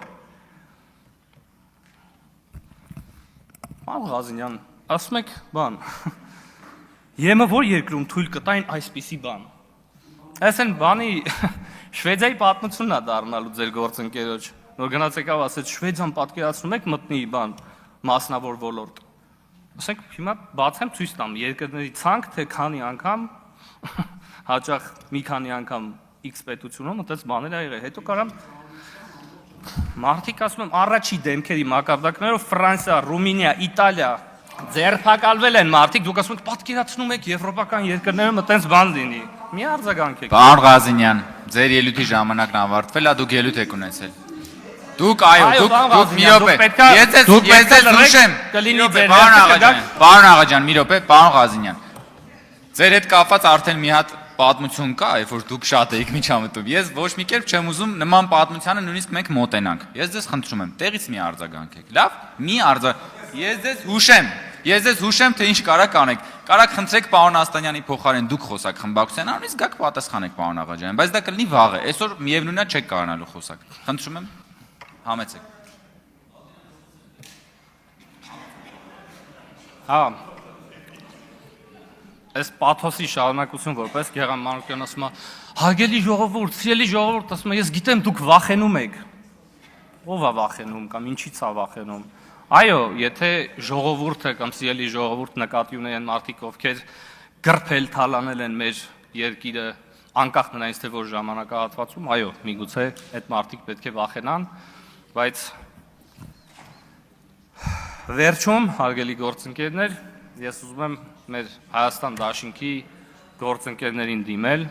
Պարոն Ղազինյան, ասում եք բան, ԵՄ որ երկրում թույլ կտային այսպիսի բան։ Այս են բանի Շվեդիայի պատմությունն է դառնալու ձեր գործընկերոջ, որ գնացեք ասեց Շվեդիան պատկերացնում եք մտնի բան մասնավոր ոլորտ։ Ասենք հիմա բացեմ ցույց տամ երկրների ցանկ, թե քանի անգամ հաճախ մի քանի անգամ X պետությունում այդպես բաներ ա եղել։ Հետո կարամ մարդիկ ասում եմ առաջի դեմքերի մակարդակներով Ֆրանսիա, Ռումինիա, Իտալիա ձերբակալվել են մարդիկ, դուք ասում եք պատկերացնում եք եվրոպական երկրներում այդպես բան լինի։ Մի արձագանքեք։ Պարոն Ղազինյան, ձեր ելույթի ժամանակն ավարտվել է, դուք ելույթ եք ունեցել։ Դուք այո, դուք մի րոպե։ Ես հուշեմ։ Պարոն Աղաջան, մի րոպե, պարոն Ղազինյան։ Ձեր հետ կապված արդեն մի հատ պատմություն կա, երբ որ դուք շատ եք միջամտում։ Ես ոչ մի կերպ չեմ ուզում նման պատմությանը նույնիսկ մենք մոտենանք։ Ես ձեզ խնդրում եմ, տեղից մի արձագանքեք։ Լավ, մի Ես ձեզ հուշեմ, թե ինչ կարաք անեք։ Կարաք խնդրեք պարոն Աստանյանի փոխարեն դուք խոսակ խմբակցության անունից, գաք պատասխանեք պարոն Աղաջյան, բայց դա կլինի վաղը։ Այսօր միևնույնն է չեք կարողանալու խոսակ։ Խնդրում եմ, համեցեք։ Հա։ Այս պաթոսի շարունակություն որպես Գեղամ Մանուկյան ասում է, հարգելի ժողովուրդ, սիրելի ժողովուրդ, ասում է, ես գիտեմ դուք վախենում եք։ Ո՞վ է վախենում կամ ինչի՞ց է վախենում։ Այո, եթե ժողովուրդը կամ սիրելի ժողովուրդ նկատի ունեն մարդիկ, ովքեր գրփել, թալանել են մեր երկիրը անկախ նրանից թե որ ժամանակահատվածում, այո, միգուցե այդ մարդիկ պետք է վախենան, բայց վերջում, հարգելի գործընկերներ, ես ուզում եմ մեր Հայաստան Դաշինքի գործընկերներին դիմել,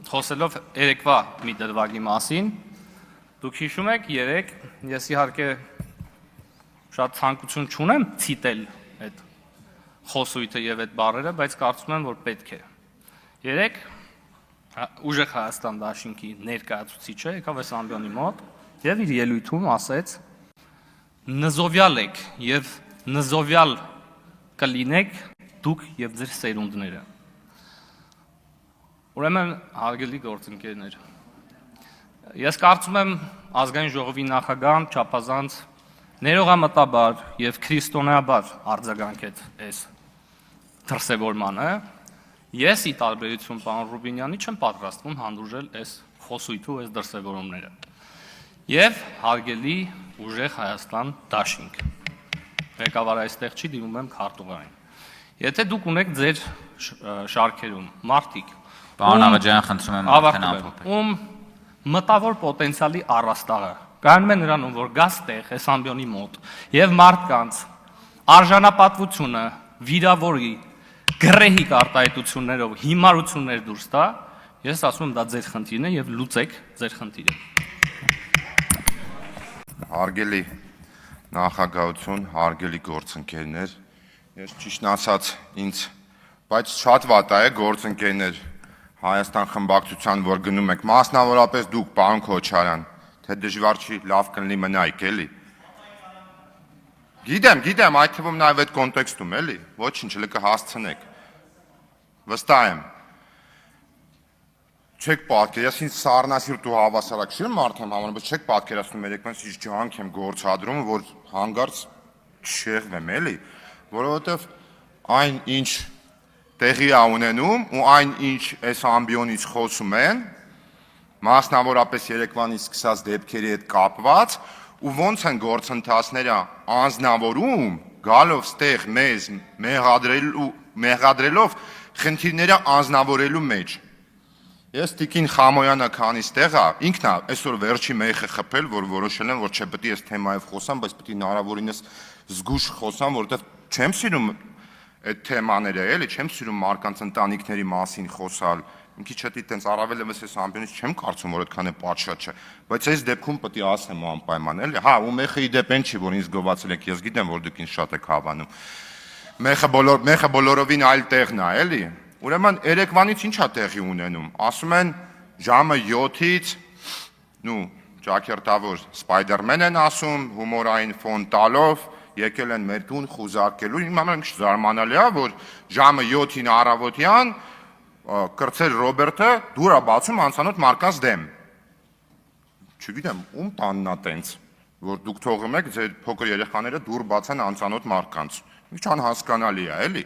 խոսելով երեկվա մի դրվագի մասին։ Դուք հիշում եք, երեք ես իհարկե շատ ցանկություն չունեմ ցիտել այդ խոսույթը եւ այդ բառերը, բայց կարծում եմ, որ պետք է։ Երեք ուժեղ Հայաստան Դաշինքի ներկայացուցիչը եկավ այս ամբիոնի մոտ եւ իր ելույթում ասեց. նզովյալ եք եւ նզովյալ կլինեք դուք եւ ձեր սերունդները։ Ուրեմն, հարգելի գործընկերներ, ես կարծում եմ ազգային ժողովի նախագահան չափազանց ներողամտաբար եւ քրիստոնեաբար արձագանքեց այս դրսևորմանը։ Ես ի տարբերություն պարոն Ռուբինյանի չեմ պատրաստվում հանդուրժել այս խոսույթու այս դրսևորումները։ Եվ հարգելի ուժեղ Հայաստան Դաշինք, ղեկավար այստեղ չի, դիմում եմ քարտուղարին։ Եթե դուք ունեք ձեր շարքերում մարդիկ, Պարոն Աղաջյան, խնդրում եմ արդեն ամփոփել։ Ում մտավոր պոտենցիալի առաստաղը կայանում է նրանում, որ գաս տեղ այս ամբիոնի մոտ եւ մարդկանց արժանապատվությունը վիրավորի գրեհիկ արտահայտություններով հիմարություններ դուրս տա, ես ասում եմ դա ձեր խնդիրն է եւ լուծեք ձեր խնդիրը։ Հարգելի նախագահություն, հարգելի գործընկերներ, ես ճիշտն ասած ինձ, բայց շատ վատ է գործընկերներ Հայաստան խմբակցության, որ գնում եք, մասնավորապես դուք, պարոն Քոչարյան, թե դժվար չի, լավ կլինի մնայք, էլի։ Գիտեմ, այդ թվում նաև այդ կոնտեքստում, էլի, ոչինչ, լկը հասցնեք, վստահ եմ, չեք պատկեր, ես ինձ սառնասիրտ ու հավասարակշիռ մարդ եմ համարում, բայց չեք պատկերացնում երեկվանից ինչ ջանք եմ գործադրում, որ հանգարց չեղվեմ, էլի, որովհետև այն ինչ տեղի է ունենում ու այն ինչ այս ամբիոնից խոսում են, մասնավորապես երեկվանից սկսած դեպքերի հետ կապված, ու ոնց են գործընթացները անձնավորում, գալով ստեղ մեզ մեղադրելով խնդիրները անձնավորելու մեջ։ Ես Տիկին Խամոյանը քանից տեղ է, ինքն է այսօր վերջի մեխը խփել, որ որոշել եմ, որ չէ պետք է այս թեմայով խոսամ, բայց պետք է հնարավորինս զգուշ խոսամ, որովհետև չեմ սիրում այդ թեմաները, էլի, չեմ սիրում մարդկանց ընտանիքների մասին խոսալ։ Մի քիչ հետի տենց առավելևս այս ամբիոնից չեմ կարծում, որ այդքան է պատշաճ չէ, բայց այս դեպքում պետք է ասեմ անպայման, էլի։ Հա, ու մեխը ի դեպ չի, որ ինձ գովացել եք, ես գիտեմ, որ դուք ինձ շատ եք հավանում։ Մեխը բոլորովին այլ տեղն է, էլի։ Ուրեմն երեկվանից ի՞նչ է տեղի ունենում։ Ասում են ժամը 7-ից, ճակերտավոր Սպայդերմեն են ասում, հումորային ֆոն տալով, եկել են մեր տուն խուզարկելու։ Իմ համար ինչ զարմանալի է, որ ժամը 7-ին առավոտյան կրծեր Ռոբերտը դուր է բացում անծանոթ մարդկանց դեմ։ Չգիտեմ, ում տանն է տենց, որ դուք թողում եք ձեր փոքր երեխաները դուր բացեն անծանոթ մարդկանց։ Ինչ անհասկանալի է, էլի։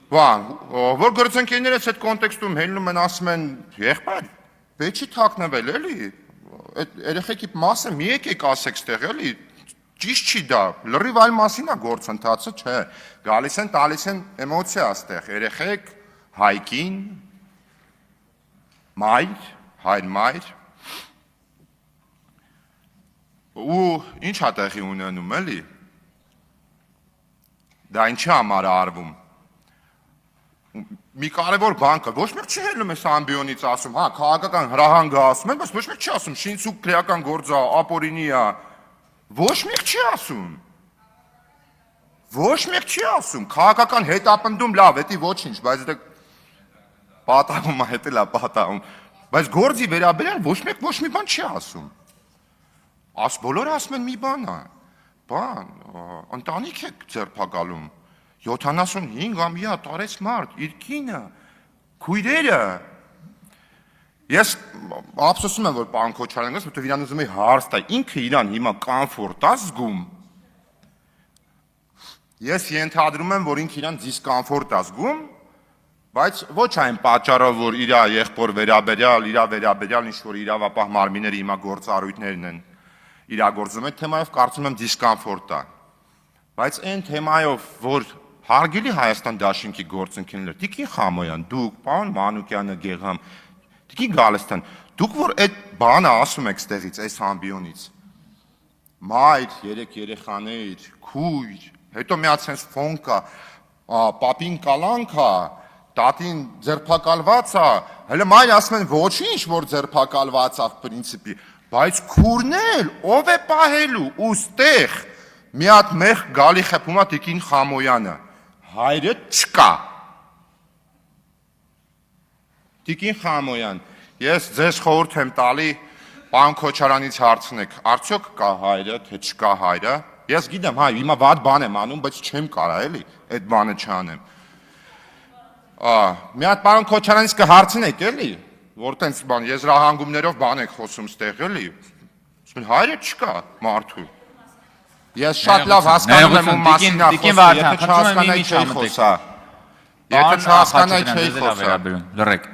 Որ գործընկերներս այդ կոնտեքստում հելնում են, ասում են, եղբայր, պետք չի թաքնվել, էլի, այդ երեխեքի մասը մի եկեք ասեք ստեղ, էլի, ճիշտ չի դա, լրիվ այլ մասին է գործընթացը, չէ, գալիս են, տալիս են էմոցիա ստեղ, երեխեք, հայկին, հայր, ու ինչ է տեղի ունենում, էլի, դա ինչի համար է արվում։ Մի կարևոր բան կա, ոչ մեկ չի հելնում այս ամբիոնից ասում, հա, քաղաքական հրահանգը ասում են, բայց ոչ մեկ չի ասում, շինցուկ քրեական գործը, ապօրինի է, ոչ մեկ չի ասում, ոչ մեկ չի ասում, քաղաքական հետապնդում լավ, հետի ոչինչ, բայց դա պատահում է, հետել է պատահում, բայց գործի վերաբերյալ ոչ մեկ ոչ մի բան չի ասում, բոլորը ասում են մի բան է, ընտանիք եք ձերբակալում, 75-ամյա տարեց մարդ, իր կինը, քույրերը։ Ես ափսոսում եմ, որ պարոն Քոչարյան գաս, որտեղ իրան ուզում էի հարց տալ, ինքը իրան հիմա կոմֆորտ է զգում։ Ես ենթադրում եմ, որ ինքը իրան դիսկոմֆորտ է զգում, բայց ոչ այն պատճառով, որ իր եղբոր վերաբերյալ ինչ-որ իրավապահ մարմինները հիմա գործառույթներն են իրագործում, այդ թեմայով կարծում եմ դիսկոմֆորտ է։ Բայց այն թեմայով, որ Հարգելի Հայաստան Դաշինքի գործընկերներ, Տիկին Խամոյան, դուք, պարոն Մանուկյանը, Գեգամ, Տիկին Գալստյան, դուք որ այդ բանը ասում եք ստեղից, այս ամբիոնից, մայր, 3 երեխաներ, քույր, հետո մի հատ sense ֆոն կա, պապին կալանք է, տատին ձերբակալված է, հələ մայր ասում են ոչինչ, որ ձերբակալված է պրինցիպի, բայց քուրնել, ով է պահելու, ու ստեղ մի հատ մեղ գալի խփում է Տիկին Խամոյանը, հայրը չկա։ Տիկին Խամոյան, ես ձեզ խորհուրդ եմ տալի, պարոն Քոչարյանից հարցնեք, արդյոք կա հայրը, թե չկա հայրը։ Ես գիտեմ, հայ, հիմա վատ բան եմ անում, բայց չեմ կարա էլի, այդ բանը չանեմ։ Մի հատ պարոն Քոչարյանից կհարցնեք էլի, որ տենց բան, եզրահանգումներով բան եք խոսում ստեղ էլի։ Ասում հայրը չկա մարդու։ Ես շատ լավ հասկանում եմ ում մասին է խոսքը, եթե չհասկանայի չի խոսա։ Եթե չհասկանայի չի խոսա։ Լռեք։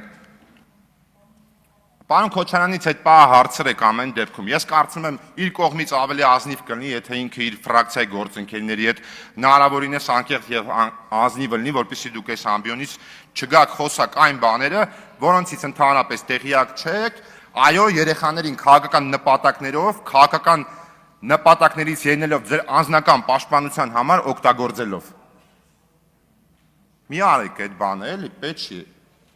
Պարոն Քոչարյանից այդ պահը հարցրեք ամեն դեպքում։ Ես կարծում եմ իր կողմից ավելի ազնիվ կլինի, եթե ինքը իր ֆրակցիայի գործընկերների հետ հնարավորինս անկեղծ եւ ազնիվ լինի, որպեսզի դուք այս ամբիոնից չգաք խոսակ այն բաները, որոնցից ընդհանրապես տեղյակ չեք, այո, երեխաներին քաղաքական նպատակներով, քաղաքական նպատակներից ելնելով ձեր անձնական պաշտպանության համար օգտագործելով։ Մի արեք այդ բանը, էլի, պետք չի։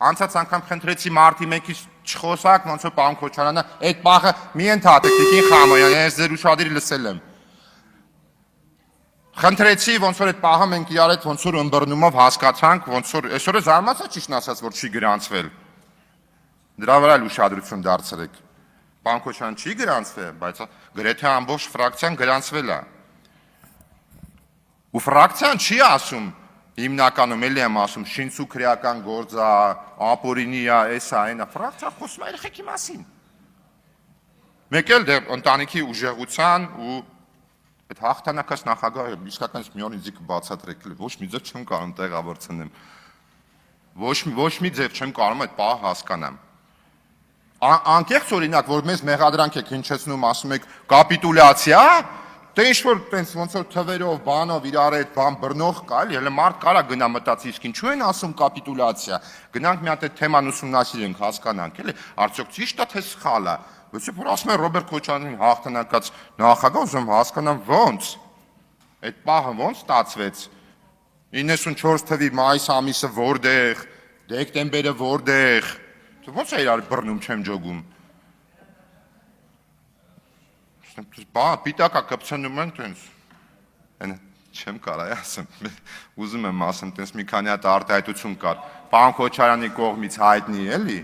Անցած անգամ խնդրեցի մարտի մեկից չխոսակ, ոնց որ պարոն Քոչարյանը, այդ պահը մի ընդհատեք, Տիկին Խամոյան, ես ձեր ուշադիր լսել եմ։ Խնդրեցի, ոնց որ այդ պահը մենք իրար հետ ոնց որ ըմբռնումով հասկացանք, ոնց որ այսօր զարմացա ճիշտ ասած, որ չի գրանցվել։ Դրա վրա էլ ուշադրություն դարձրեք։ Պարոն Քոչարյան չի գրանցվել, բայց գրեթե ամբողջ ֆրակցիան գրանցվել է։ Ու ֆրակցիան չի ասում հիմնականում էլի եմ ասում շինցու քրեական գործ է, ապօրինի է, էսա, այնա, ֆրակցիա խոսում է երեխեքի մասին։ Մեկ էլ դեռ ընտանիքի ուժեղության ու այդ հաղթանակած նախագահը իսկականից մի օր ինձ կբացատրեք, ոչ մի ձև չեմ կարող տեղավորցնեմ։ Ոչ մի ձև չեմ կարող այդ պահը հասկանամ։ Անկեղծ օրինակ, որ մեզ մեղադրանք եք հնչեցնում, ասում եք կապիտուլյացիա, դե ինչ-որ տենց ոնց որ թվերով, բանով իրար այդ բան բռնող կա, էլի, հələ մարդ կարա գնա մտածի, իսկ ինչու են ասում կապիտուլյացիա։ Գնանք մի հատ այդ թեման ուսումնասիրենք, հասկանանք, էլի, արդյոք ճիշտ է թե սխալ է։ Ոչ որ ասում են Ռոբերտ Քոչարյանին հաղթանակած նախագահ, ուզում հասկանամ ոնց։ Այդ պահը ոնց ստացվեց։ 94 թվի մայիս ամիսը որտեղ, դեկտեմբերը որտեղ։ Ոնց է իրար բռնում չեմ ջոգում։ Բա պիտակա կպցնում են տենց։ Այն չեմ կարա ասեմ։ Ուզում եմ ասեմ, տենց մի քանի հատ արտահայտություն կար։ Պարոն Քոչարյանի կողմից հայտնի էլի։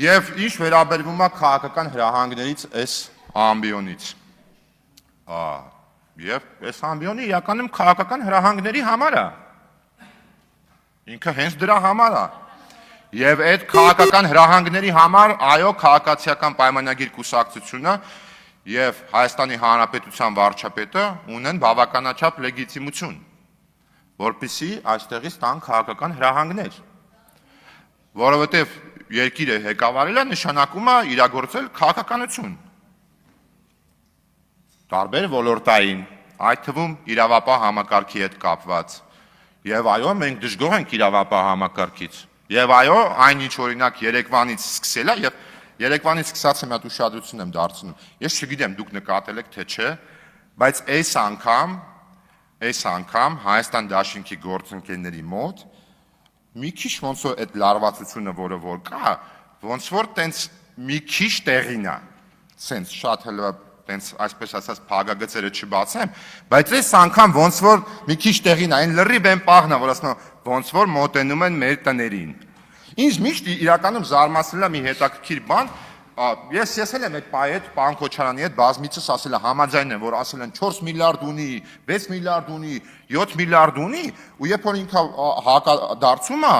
Եվ ինչ վերաբերվում է քաղաքական հրահանգներից այս ամբիոնից։ Եվ այս ամբիոնը իրականում քաղաքական հրահանգների համար է։ Ինքը հենց դրա համար է։ Եվ այդ քաղաքական հրահանգների համար, այո, քաղաքացիական պայմանագիր կուսակցությունը եւ Հայաստանի Հանրապետության վարչապետը ունեն բավականաչափ լեգիտիմություն, որպեսզի այստեղից տան քաղաքական հրահանգներ, որովհետեւ երկիրը ղեկավարելը նշանակում է իրագործել քաղաքականություն։ Տարբեր ոլորտային, այդ թվում իրավապահ համակարգի հետ կապված։ Եվ այո, մենք դժգոհ ենք իրավապահ համակարգից։ Եվ այո, այնինչ օրինակ Երևանից սկսել է եւ Երևանից սկսած եմ այդ ուշադրություն եմ դարձնում։ Ես չգիտեմ դուք նկատել եք թե չէ, բայց այս անգամ Հայաստան Դաշինքի գործընկերների մոտ մի քիչ ոնց որ այդ լարվածությունը, որը որ կա, ոնց որ տենց մի քիչ տեղին է։ Սենց շատ հələ տենց այսպես ասած փագագծերը չբացեմ, բայց այս անգամ ոնց որ մի քիչ տեղին է, այն լրիվ են պահնա, որ ասում ոնց որ մոտենում են մեր տներին։ Ինձ միշտ իրականում զարմացրել է մի հետաքրքիր բան, ես եսել եմ այդ պայետ պարոն Քոչարյանի հետ բազմիցս ասել է համաձայն եմ, որ ասել են 4 միլիարդ ունի, 6 միլիարդ ունի, 7 միլիարդ ունի, ու երբ որ ինքը հակադարձում է,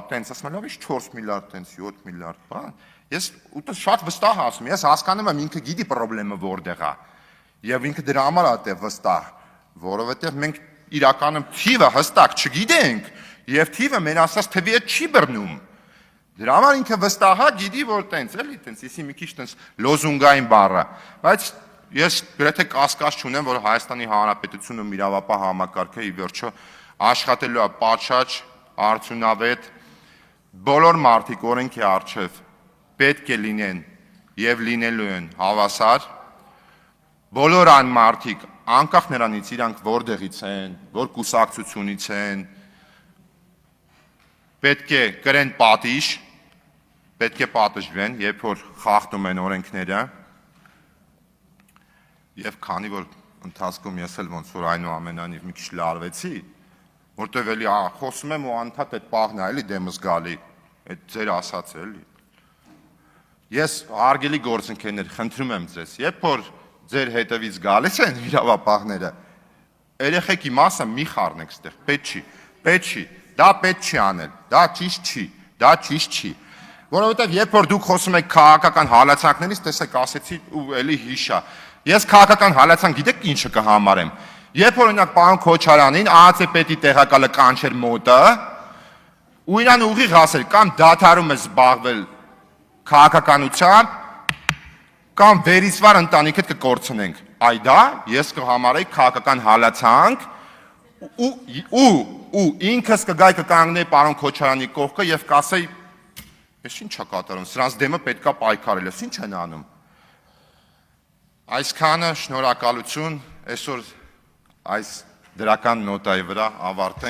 տենց ասում է լավ է 4 միլիարդ, տենց 7 միլիարդ, բան։ Ես ուտը շատ վստահ ասում, ես հասկանում եմ ինքը գիտի խնդրեմը որտեղ է։ Եվ ինքը դրա համար է դե վստահ, որովհետև մենք իրականում թիվը հստակ չգիտենք, եւ թիվը մեն ասած թվի հետ չի բռնում։ Դրա համար ինքը վստահ է գիտի որ տենց էլի տենց իսի մի քիչ տենց լոզունգային բառը, բայց Ես գրեթե կասկած չունեմ, որ Հայաստանի Հանրապետությունը իրավապահ համակարգը ի վերջո աշխատելու է պատշաճ, արդյունավետ, բոլոր մարդիկ օրենքի առջև պետք է լինեն եւ լինելու են հավասար, բոլոր այն մարդիկ, անկախ նրանից իրանք որտեղից են, որ կուսակցությունից են, պետք է կրեն պատիժ, պետք է պատժվեն, երբ որ խախտում են օրենքները, եւ քանի որ ընթացքում ես էլ ոնց որ այնուամենայնիվ մի քիչ լարվեցի, որտեվ էլի խոսում եմ ու անդադ այդ պահն է էլի դեմս գալի, այդ ձեր ասածը էլի։ Ես հարգելի գործընկերներ, խնդրում եմ ձեզ, երբ որ ձեր հետևից գալիս են իրավապահները, երեխեքի մասը մի խառնեք ստեղ, պետք չի, դա պետք չի անել, դա ճիշտ չի, որովհետև երբ որ դուք խոսում եք քաղաքական հալածանքներից, տեսեք ասեցի ու էլի հիշա, ես քաղաքական հալածանք գիտեք ինչը կհամարեմ, երբ որ օրինակ պարոն Քոչարյանին ԱԱՑ պետի տեղակալը կանչեր մոտը, ու իրան ուղիղ ասել կամ դադարում է զբաղվել քաղաքականությամբ, կամ վերիսվար ընտանիքդ կկորցնենք, այ դա ես կհամարեի քաղաքական հալածանք ու ինքս կգայ կկանգնեի պարոն Քոչարյանի կողքը եւ կասեի ես ինչ է կատարում, սրանց դեմը պետքա պայքարել, ես ինչ են անում։ Այսքանը շնորհակալություն, այսօր այս դրական նոտայի վրա ավարտենք